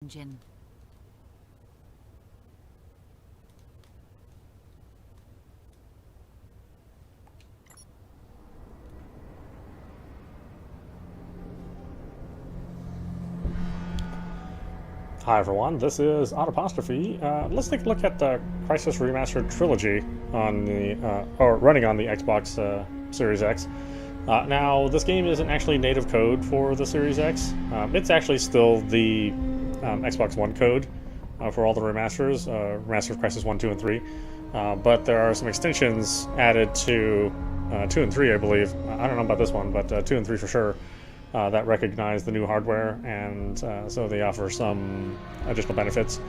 engine. Hi everyone, this is audap. Let's take a look at the Crysis Remastered trilogy on the running on the Xbox Series X. Now, this game isn't actually native code for the Series X. It's actually still the Xbox One code for all the remasters, remastered Crysis 1, 2, and 3. But there are some extensions added to 2 and 3, I believe. I don't know about this one, but 2 and 3 for sure. That recognize the new hardware, and so they offer some additional benefits.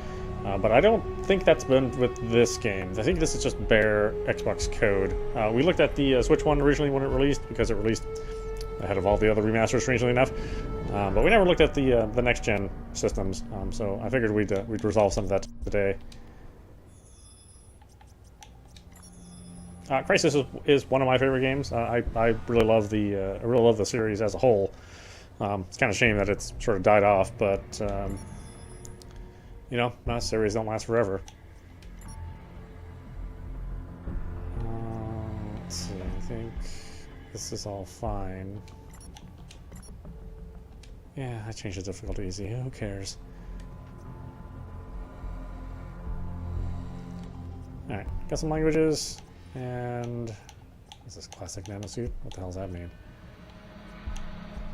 But I don't think that's been with this game. I think this is just bare Xbox code. We looked at the Switch one originally when it released, because it released ahead of all the other remasters, strangely enough. But we never looked at the next-gen systems, so I figured we'd resolve some of that today. Crysis is one of my favorite games. I really love the series as a whole. It's kind of a shame that it's sort of died off, but you know, not series don't last forever. Let's see. I think this is all fine. Yeah, I changed the difficulty easy. Who cares? All right, got some languages. And what's this classic nanosuit? What the hell does that mean?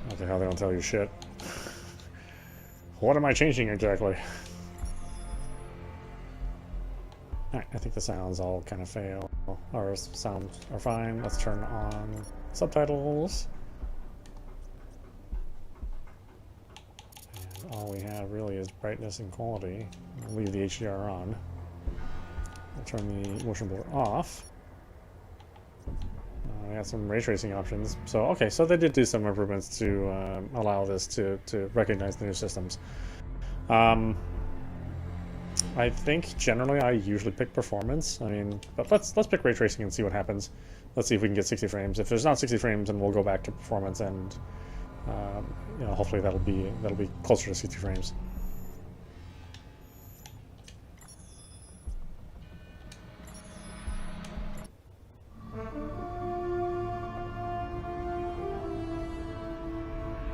What the hell, they don't tell you shit. What am I changing exactly? Alright, I think the sounds all kind of fail. Our sounds are fine. Let's turn on subtitles. And all we have really is brightness and quality. We'll leave the HDR on. We'll turn the motion blur off. We got some ray tracing options. So, okay, so they did do some improvements to allow this to recognize the new systems. I think generally I usually pick performance. I mean, but let's pick ray tracing and see what happens. Let's see if we can get 60 frames. If there's not 60 frames, then we'll go back to performance, and you know, hopefully that'll be closer to 60 frames.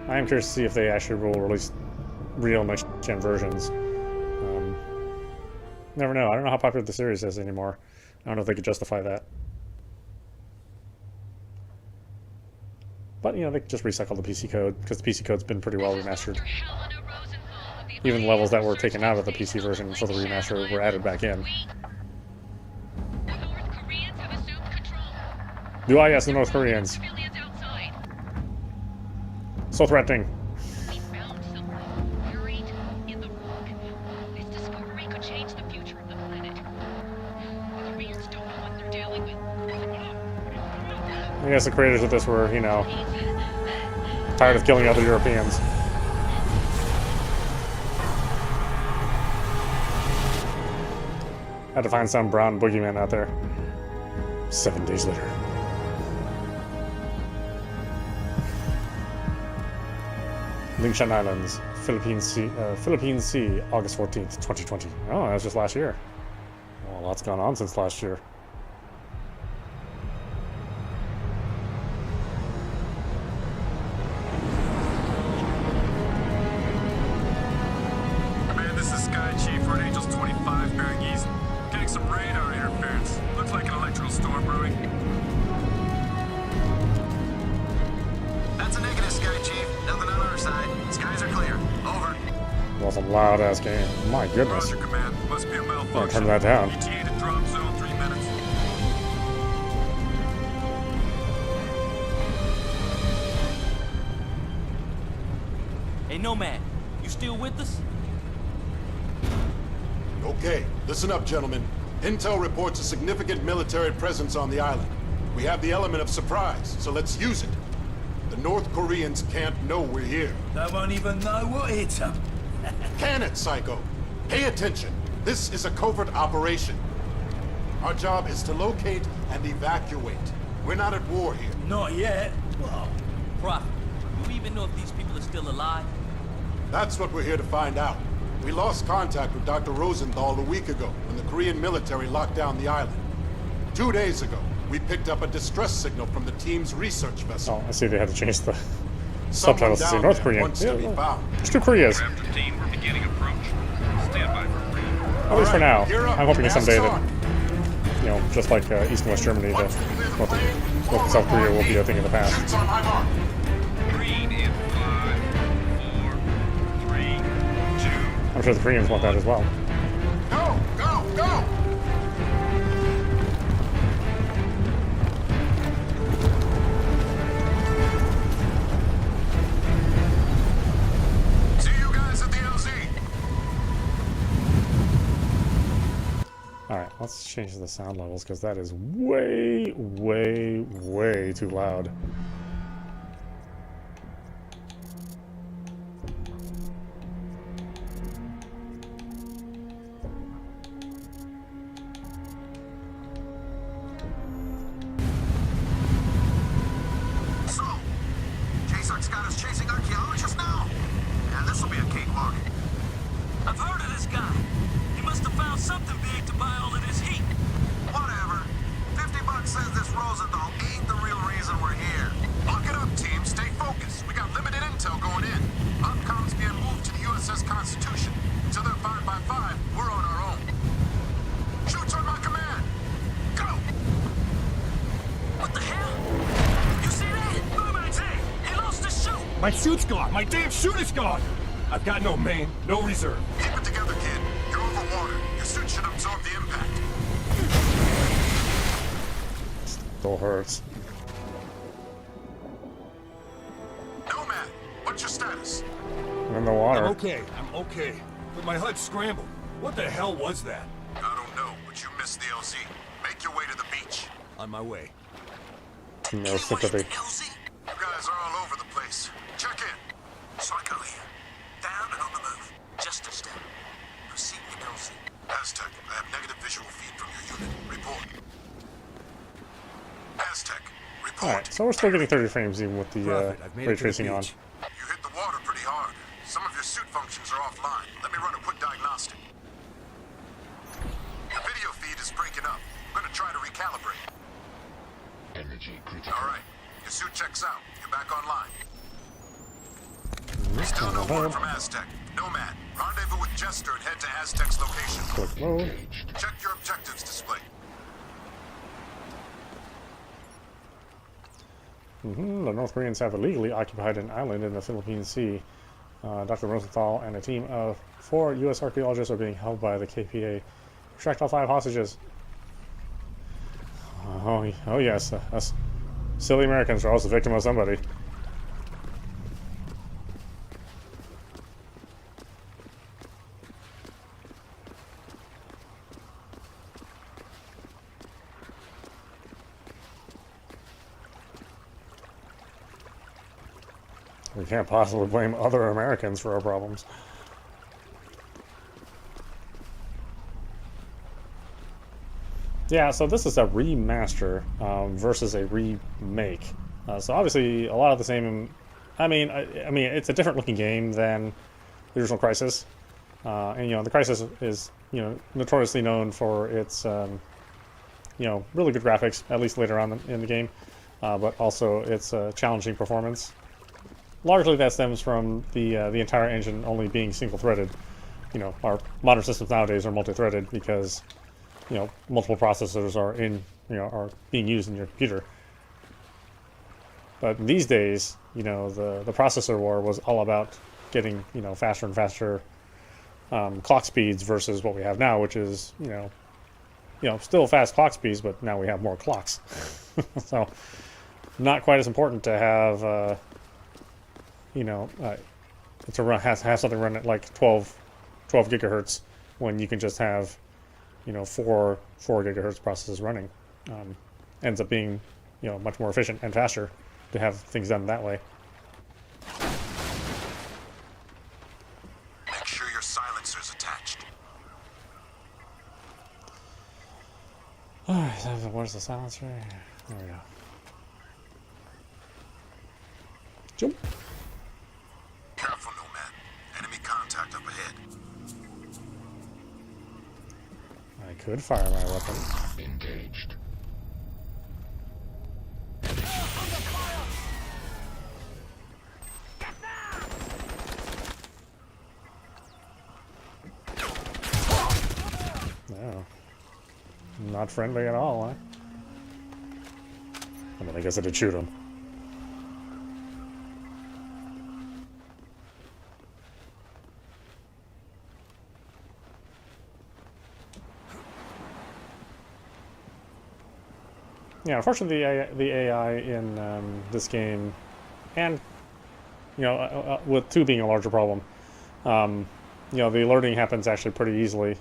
I am curious to see if they actually will release real next-gen versions. Never know. I don't know how popular the series is anymore. I don't know if they could justify that. But, you know, they could just recycle the PC code, because the PC code's been pretty well remastered. Even levels that were taken out of the PC version for the remaster were added back in. Do I? Yes, the North Koreans. So threatening. We found something buried in the rock. This discovery could change the future of the planet. The Koreans don't know what they're dealing with. I guess the creators of this were, you know, tired of killing other Europeans. Had to find some brown boogeyman out there. 7 days later. Lingshan Islands, Philippine Sea, August 14th, 2020. Oh, that was just last year. Well, a lot's gone on since last year. Man, this is Sky Chief, Red Angels 25, bearing east. Getting some radar interference. Looks like an electrical storm brewing. That's a negative, Sky Chief. Nothing on our side. Skies are clear. Over. That was a loud-ass game. My goodness. Roger, Command. Must be a malfunction. I'll turn that down. ETA to drop zone 3 minutes. Hey, Nomad, you still with us? Okay, listen up, gentlemen. Intel reports a significant military presence on the island. We have the element of surprise, so let's use it. The North Koreans can't know we're here. They won't even know what hit them. Can it, Psycho? Pay attention. This is a covert operation. Our job is to locate and evacuate. We're not at war here. Not yet. Whoa. Prophet, do we even know if these people are still alive? That's what we're here to find out. We lost contact with Dr. Rosenthal a week ago when the Korean military locked down the island. 2 days ago, we picked up a distress signal from the team's research vessel. Oh, I see they had to change the Someone subtitles to say down North there Korean. wants to be found. There's 2 Koreas. Craft 15, we're beginning approach. Stand by for green. At least for now. Gear up. I'm hoping that someday Masks that, you know, just like East and West Germany, Once we clear the North plane, and South Korea will be a thing of the past. Shoots on my mark. Green in 5, 4, 3, 2. I'm sure the Koreans want that as well. Go, go, go! See you guys at the LZ. Alright, let's change the sound levels because that is way, way, way too loud. So, Jason's got us chasing archaeologists now? And this will be a cakewalk. I've heard of this guy. He must have found something big to buy all of this heat. Whatever. $50 says this Rosenthal ain't the real reason we're here. Lock it up, team. Stay focused. We got limited intel going in. Upcom's being moved to the USS Constitution. Until they're 5 by 5, we're on our own. Shoots on my command. Go! What the hell? You see that? Merman's here. He lost his shoe. My suit's gone. My damn suit is gone. I've got no main, no reserve. Keep it together, kid. You're over water. Your suit should absorb the impact. Still hurts. Nomad, what's your status? I'm in the water. I'm okay. But my HUD's scrambled. What the hell was that? I don't know, but you missed the LZ. Make your way to the beach. On my way. No sympathy. LZ? You guys are all over the place. Check in. Psycho here. Down and on the move. Just a step. Proceed to LZ. Aztec, I have negative visual feed from your unit. Report. Aztec, report. Alright, so we're still getting 30 frames even with the Prophet, I've made ray it to the tracing on. beach. You hit the water pretty hard. Some of your suit functions are offline. Let me run a quick diagnostic. The video feed is breaking up. I'm gonna try to recalibrate. Energy critical. All right, your suit checks out. You're back online. Still no word from Aztec. Nomad, rendezvous with Jester and head to Aztec's location. Click mode. Check your objectives display. The North Koreans have illegally occupied an island in the Philippine Sea. Dr. Rosenthal and a team of 4 U.S. archaeologists are being held by the KPA. Extract all 5 hostages. Oh yes, us silly Americans are also the victim of somebody. We can't possibly blame other Americans for our problems. Yeah, so this is a remaster versus a remake. So obviously a lot of the same. I mean, it's a different looking game than the original Crysis, and the Crysis is notoriously known for its really good graphics, at least later on in the game, but also its challenging performance. Largely that stems from the entire engine only being single-threaded. Our modern systems nowadays are multi-threaded because multiple processors are are being used in your computer. But these days, the processor war was all about getting faster and faster clock speeds versus what we have now, which is still fast clock speeds, but now we have more clocks. So not quite as important to have to have something run at like 12 gigahertz when you can just have 4 gigahertz processes running. Ends up being much more efficient and faster to have things done that way. Make sure your silencer's attached. Alright, where's the silencer? There we go. Jump. Careful, Nomad. Enemy contact up ahead. I could fire my weapon. Engaged. No. Not friendly at all, huh? I mean, I guess I did shoot him. Yeah, unfortunately, the AI in this game, and you know, with 2 being a larger problem, you know, the alerting happens actually pretty easily.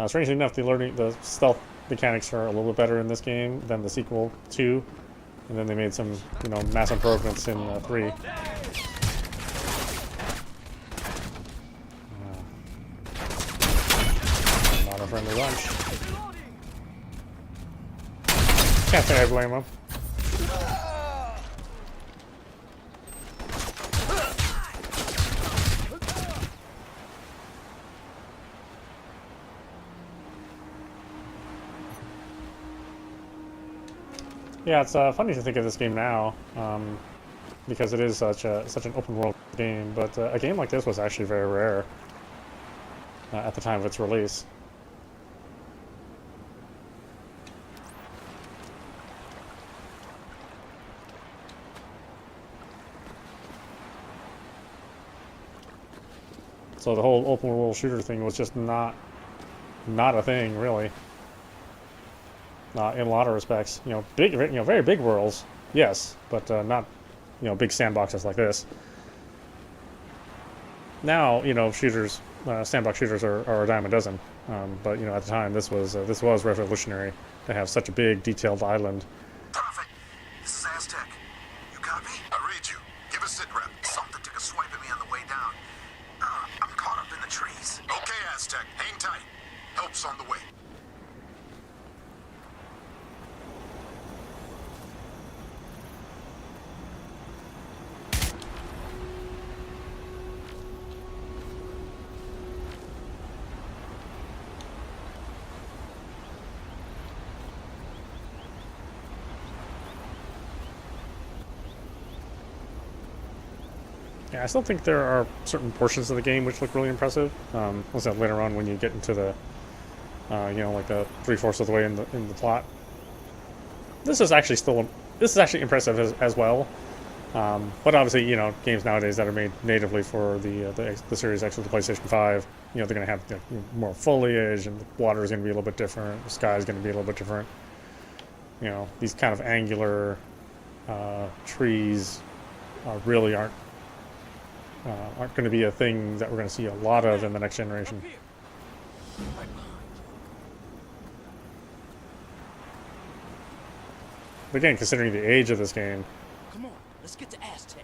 Strangely enough, the stealth mechanics are a little bit better in this game than the sequel 2, and then they made some, you know, mass improvements in 3. Not a friendly bunch. Can't say I blame them. Yeah, it's funny to think of this game now, because it is such an open world game. But a game like this was actually very rare at the time of its release. So the whole open world shooter thing was just not a thing, really. In a lot of respects, you know, very big worlds, yes, but not, you know, big sandboxes like this. Now, you know, sandbox shooters are a dime a dozen. But you know, at the time, this was revolutionary to have such a big, detailed island. Prophet, this is Aztec. You copy? I read you. Give a sit rep. Something took a swipe at me on the way down. I'm caught up in the trees. Okay, Aztec, hang tight. Help's on the way. Yeah, I still think there are certain portions of the game which look really impressive. We'll say later on when you get into the, you know, like the 3/4 of the way in the plot. This is actually impressive as well. But obviously, you know, games nowadays that are made natively for the Series X or the PlayStation 5, you know, they're going to have, you know, more foliage, and the water is going to be a little bit different. The sky is going to be a little bit different. You know, these kind of angular trees really aren't going to be a thing that we're going to see a lot of in the next generation. But again, considering the age of this game, Come on, let's get to Aztec.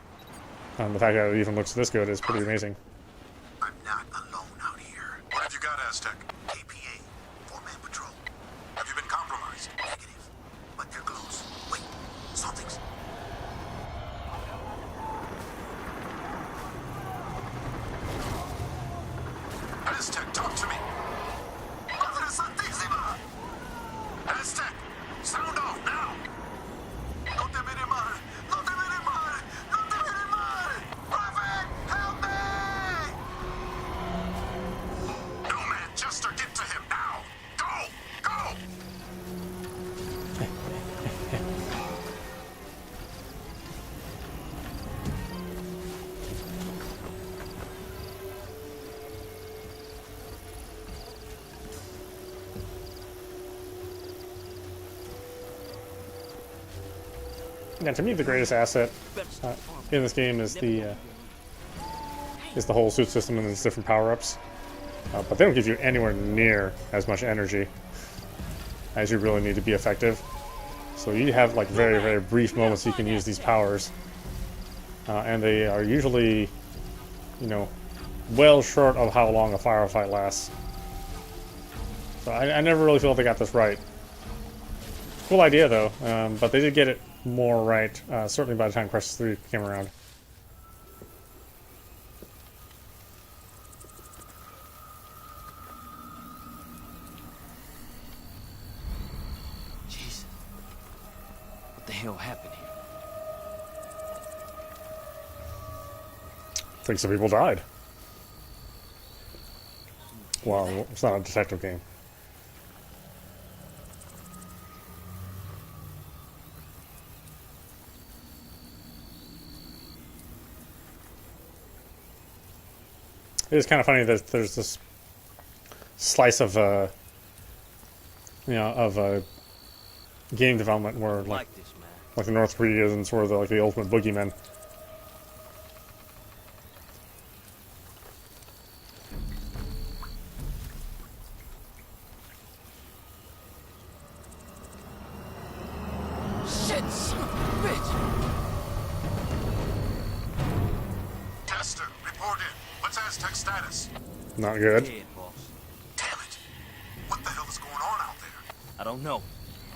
the fact that it even looks this good is pretty amazing. I'm not alone out here. What have you got, Aztec? KPA, 4-man patrol. Have you been compromised? Negative. But they're close. Wait, something's... Aztec, talk to me. Madre Santísima! Aztec, sound off now. No te veré mal! No te veré mal! No te veré mal! Prophet, help me! No, man, Jester, get to him now. Go, go. Yeah, to me, the greatest asset in this game is the whole suit system and its different power-ups. But they don't give you anywhere near as much energy as you really need to be effective. So you have like very, very brief moments you can use these powers, and they are usually, you know, well short of how long a firefight lasts. So I never really feel they got this right. Cool idea though, but they did get it more right, certainly by the time Crysis 3 came around. hell happened here? I think some people died. Well, it's not a detective game. It is kind of funny that there's this slice of, game development where Like this, man. like the North Korea is sort of like the ultimate boogeyman. Shit, son of a bitch! Tester, report in. What's Aztec status? Not good. Dead, boss. Damn it. What the hell is going on out there? I don't know,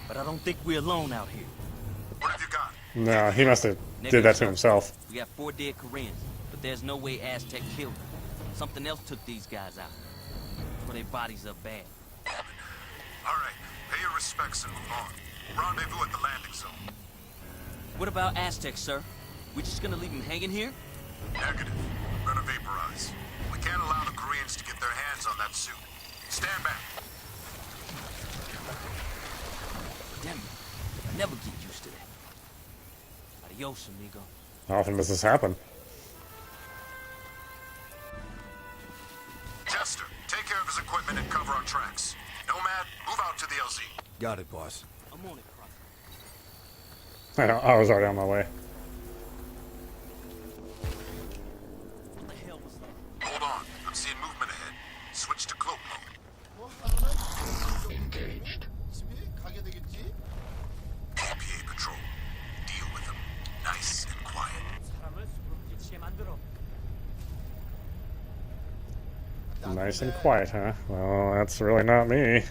but I don't think we're alone out here. What have you got? No, he must have did that to himself. We got 4 dead Koreans, but there's no way Aztec killed them. Something else took these guys out. Or their bodies are bad. All right, pay your respects and move on. Rendezvous at the landing zone. What about Aztec, sir? We just gonna leave them hanging here? Negative. Gonna vaporize. We can't allow the Koreans to get their hands on that suit. Stand back. Damn it. I never get used to that. Adios, amigo. How often does this happen? Chester, take care of his equipment and cover our tracks. Nomad, move out to the LZ. Got it, boss. I'm on it, Crytek. I know, I was already on my way. What the hell was that? Hold on. I'm seeing movement ahead. Switch to cloak mode. Engaged. KPA patrol. Deal with them. Nice and quiet. Nice and quiet, huh? Well, that's really not me.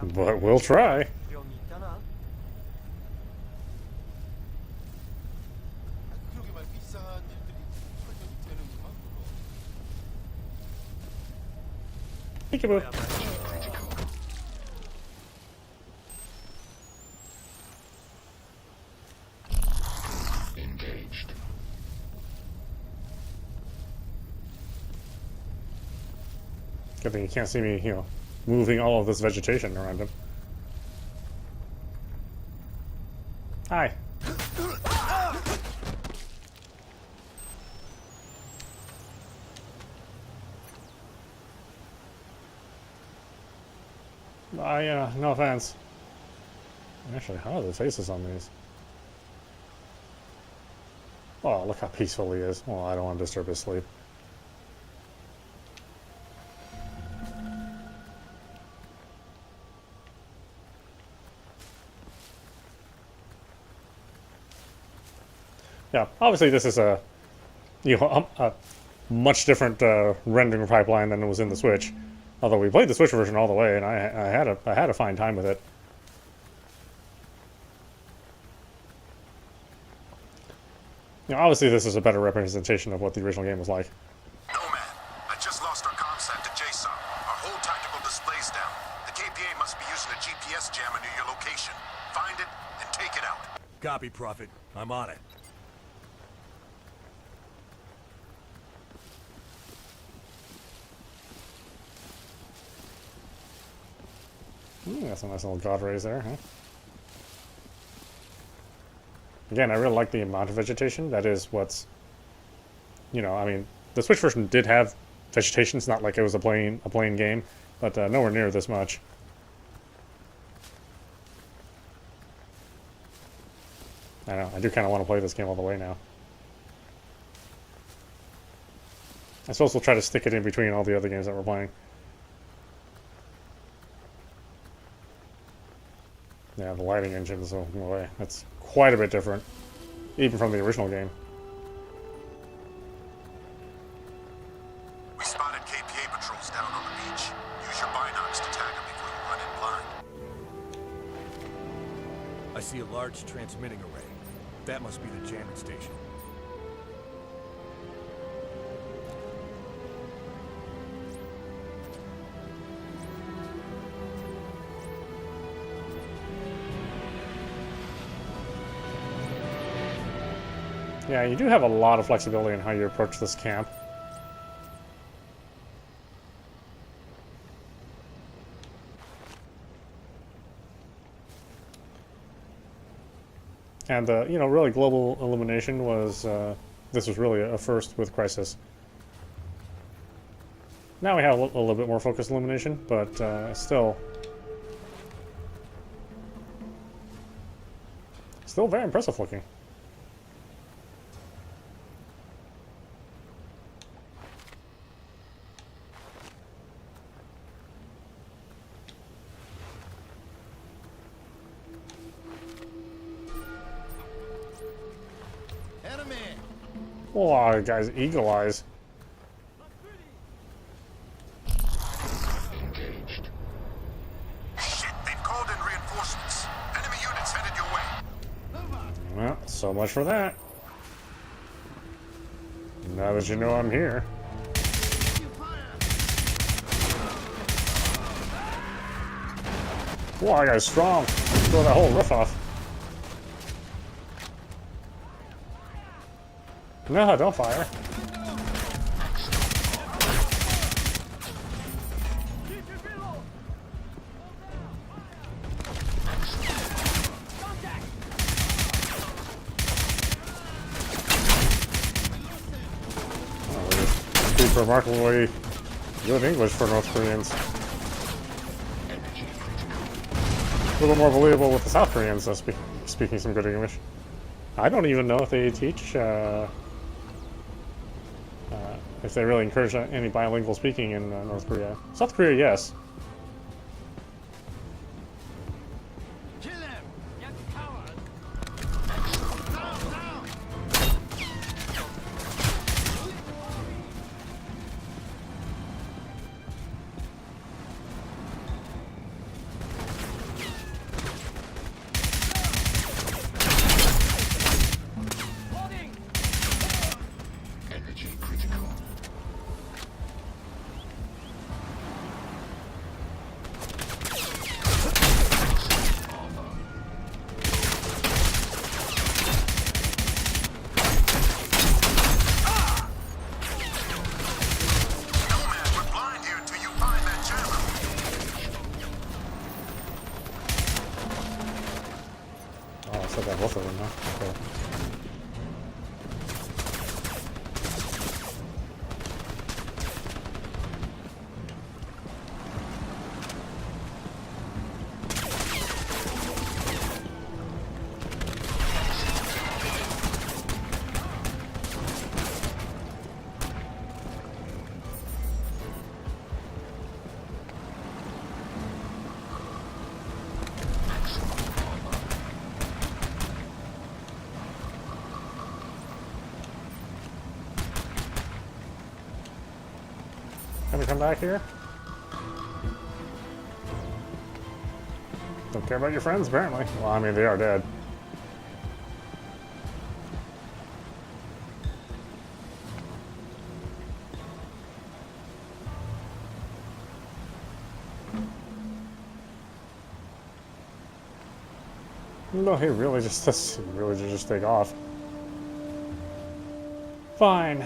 But we'll try. Peekaboo. Engaged. Good thing you can't see me, moving all of this vegetation around him. Hi. No offense. Actually, how are the faces on these? Oh, look how peaceful he is. Well, I don't want to disturb his sleep. Yeah, obviously this is a much different rendering pipeline than it was in the Switch. Although we played the Switch version all the way, and I had a fine time with it. Obviously this is a better representation of what the original game was like. Nomad, I just lost our comsat to JSON. Our whole tactical display's down. The KPA must be using a GPS jammer near your location. Find it and take it out. Copy, Prophet. I'm on it. That's a nice little god rays there, huh? Again, I really like the amount of vegetation. That is what's, I mean, the Switch version did have vegetation. It's not like it was a plain game, but nowhere near this much. I know, I do kind of want to play this game all the way now. I suppose we'll try to stick it in between all the other games that we're playing. Yeah, the lighting engine, so boy, that's quite a bit different, even from the original game. We spotted KPA patrols down on the beach. Use your binocs to tag them before you run in blind. I see a large transmitting array. That must be the jamming station. Yeah, you do have a lot of flexibility in how you approach this camp. And you know, really global illumination was, this was really a first with Crysis. Now we have a little bit more focused illumination, but still very impressive looking. Enemy! Oh, guys, eagle eyes. Engaged. Shit, they've called in reinforcements. Enemy units headed your way. Well, so much for that. Now that you know I'm here. Whoa, that guy's strong. Throw that whole roof off. No, don't fire. Oh, they speak remarkably good English for North Koreans. Energy critical. A little more believable with the South Koreans speaking some good English. I don't even know if they teach, if they really encourage any bilingual speaking in North Korea. South Korea, yes. Kill him! You coward! Energy critical. Armor. Nomad, we're blind here until you find that jammer. Oh, I said that both of them, huh? Okay. Can we come back here? Don't care about your friends, apparently. Well, I mean, they are dead. No, he really just take off. Fine.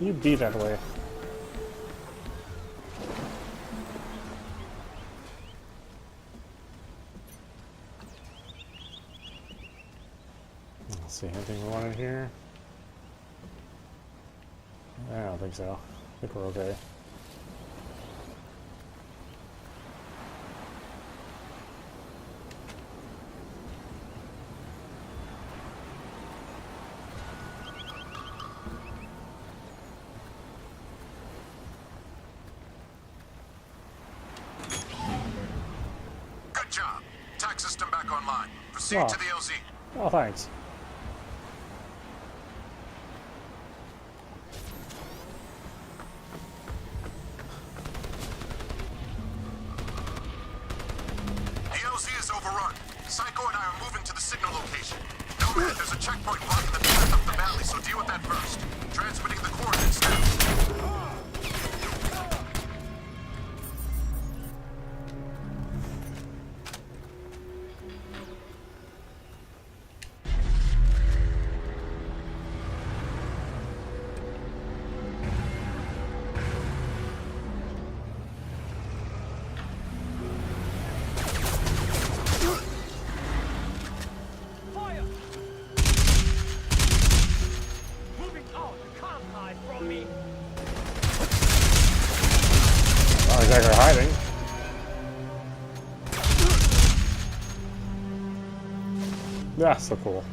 You be that way. Let's see, anything we want in here? I don't think so. I think we're okay. Good job. Tac system back online. Proceed Wow. to the LZ. Oh, thanks. The LZ is overrun. Psycho and I are moving to the signal location. Nomad, there's a checkpoint blocking the path up the valley, so deal with that first. Transmitting the coordinates now. exactly hiding. Yeah, so cool.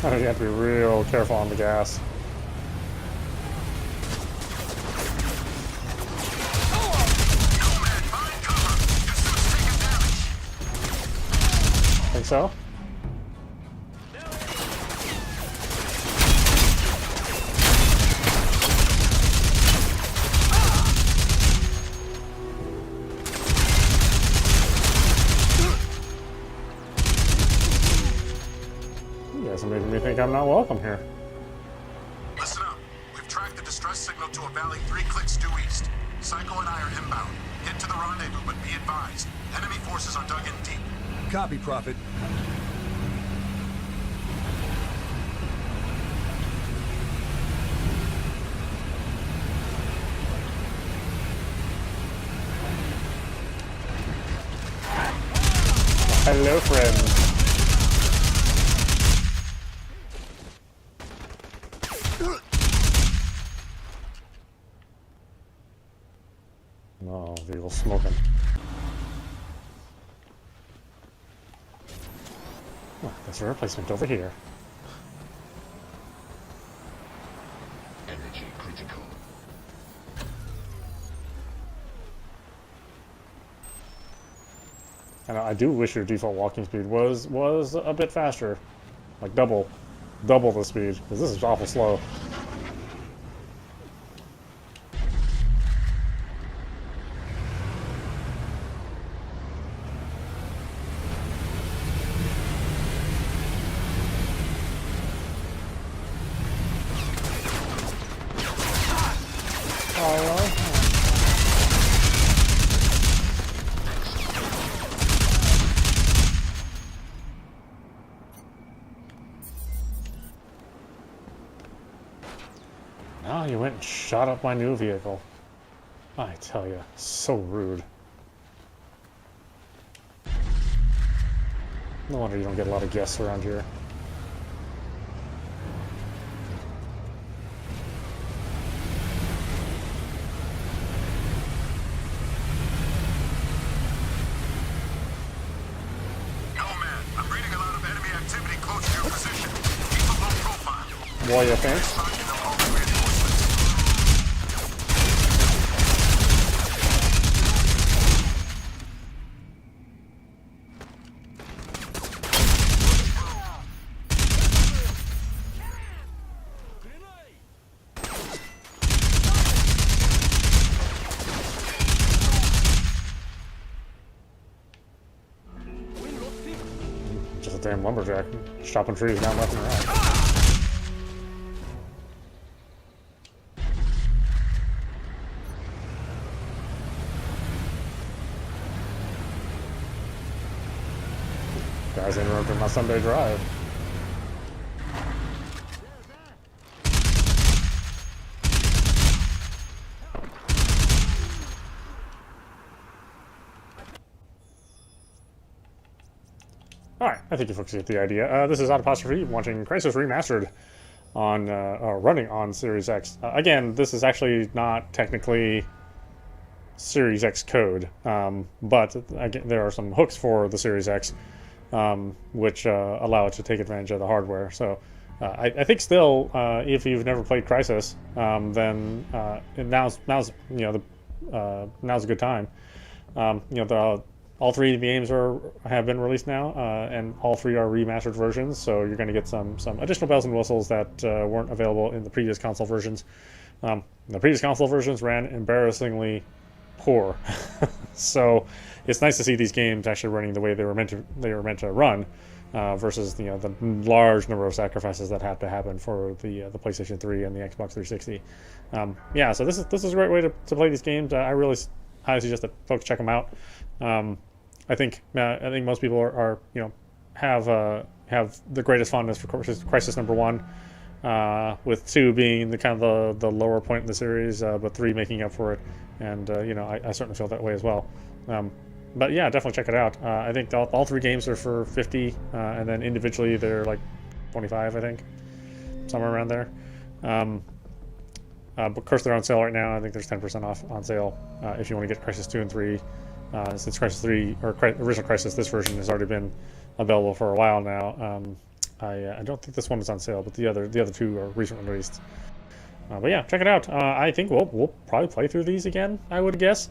You have to be real careful on the gas. Think so? You guys are making me think I'm not welcome here. Listen up. We've tracked the distress signal to a valley 3 clicks due east. Psycho and I are inbound. Get to the rendezvous, but be advised. Enemy forces are dug in deep. Copy, Prophet. Hello, friends. Oh, vehicle smoking. Oh, there's a replacement over here. Energy critical. And I do wish your default walking speed was a bit faster, like double the speed, because this is awful slow. Oh, you went and shot up my new vehicle. I tell you, so rude. No wonder you don't get a lot of guests around here. Nomad, I'm reading a lot of enemy activity close to your position. Keep a low profile. What do you think? Just a damn lumberjack chopping trees down left and right. Guys interrupting my Sunday drive. Alright, I think you folks get the idea. This is audap watching Crysis Remastered on, running on Series X. Again, this is actually not technically Series X code, but again, there are some hooks for the Series X, which allow it to take advantage of the hardware. So I think still, if you've never played Crysis, then now's now's a good time. All three of the games have been released now, and all three are remastered versions. So you're going to get some additional bells and whistles that weren't available in the previous console versions. The previous console versions ran embarrassingly poor, so it's nice to see these games actually running the way they were meant to run, versus the large number of sacrifices that had to happen for the PlayStation 3 and the Xbox 360. Yeah, so this is a great way to play these games. I really highly suggest that folks check them out. I think most people are have the greatest fondness for Crysis number 1. with 2 being the kind of the lower point in the series, but 3 making up for it. And you know, I certainly feel that way as well. But yeah, definitely check it out. I think all 3 games are for $50, and then individually they're like $25, I think, somewhere around there. But of course they're on sale right now. I think there's 10% off on sale if you want to get Crysis 2 and 3. Since Crysis 3 or original Crysis, this version has already been available for a while now. I don't think this one is on sale, but the other 2 are recently released. But yeah, check it out. I think we'll probably play through these again, I would guess.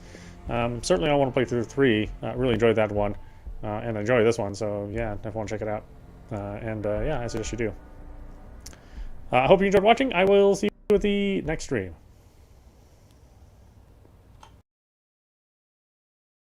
Certainly I want to play through 3. Really enjoyed that one, and enjoy this one. So yeah, definitely want to check it out. Yeah, I suggest you do. I hope you enjoyed watching. I will see you with the next stream.